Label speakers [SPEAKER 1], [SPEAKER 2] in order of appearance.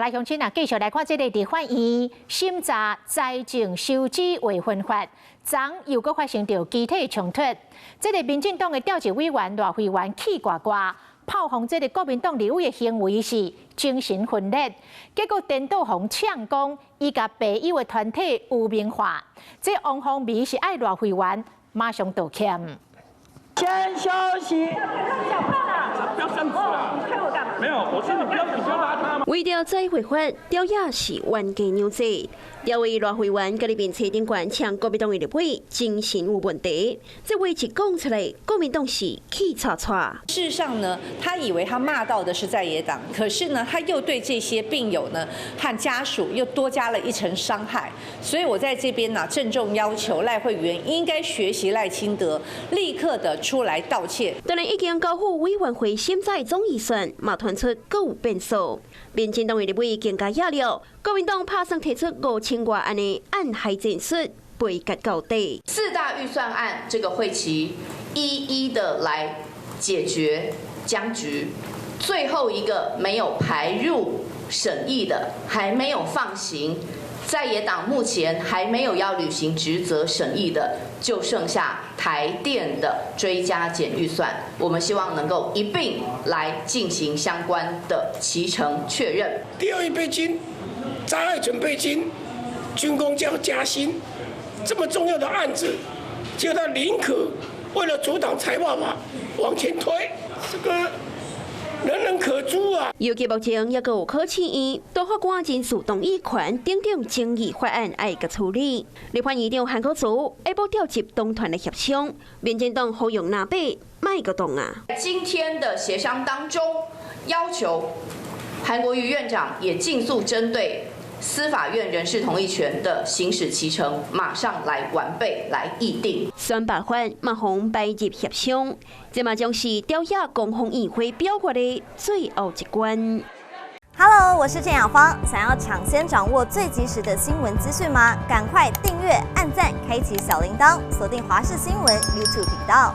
[SPEAKER 1] 来，乡亲啊，继续来看这个立法院审查财政收支违分法，昨又搁发生着集体冲突。这个民进党的调查委员赖慧媛气呱呱，炮轰这个国民党立委的行为是精神分裂，结果颠倒方呛讲，伊甲白友的团体污名化。这王宏美是爱赖慧媛马上道歉。
[SPEAKER 2] 先休息。
[SPEAKER 3] 不要生气啦！你看我干嘛？没有，我说你不要拉他嘛。
[SPEAKER 4] 为了再回法，调也是冤家扭制。调委赖慧媛甲里边车顶管呛国民党的立委精神有问题，这话一讲出来，国民党是气叉叉。
[SPEAKER 5] 事实上呢，他以为他骂到的是在野党，可是呢，他又对这些病友呢和家属又多加了一层伤害。所以我在这边呢，郑重要求赖慧媛应该学习赖清德，立刻的出来道歉。
[SPEAKER 4] 当然，已经交付委员会审查总预算，嘛传出各有变数。民进党的立委更加压力，国民党拍算提出5000多案的暗海战术，背甲到底。
[SPEAKER 6] 4大预算案这个会期一一的来解决僵局，最后一个没有排入审议的，还没有放行。在野党目前还没有要履行职责审议的，就剩下台电的追加减预算。我们希望能够一并来进行相关的期程确认。
[SPEAKER 7] 第二预备金、灾害准备金、军公将加薪，这么重要的案子，结果他宁可为了阻挡财报法往前推，这个。人人可诛啊！
[SPEAKER 4] 尤其目前也有考试院、多法官人事动议权等等争议法案要个处理。立法院长韩国瑜下晡调集党团的协商，民进党呼吁纳北卖个动啊！
[SPEAKER 6] 今天的协商当中，要求韩国瑜院长也尽速针对司法院人事同意权的行使期程，马上来完备来议定。
[SPEAKER 4] 选罢法马上摆入协商，这嘛将是调查公控议会表决的最后一关。
[SPEAKER 8] Hello， 我是郑雅芳。想要抢先掌握最及时的新闻资讯吗？赶快订阅、按赞、开启小铃铛，锁定华视新闻 YouTube 频道。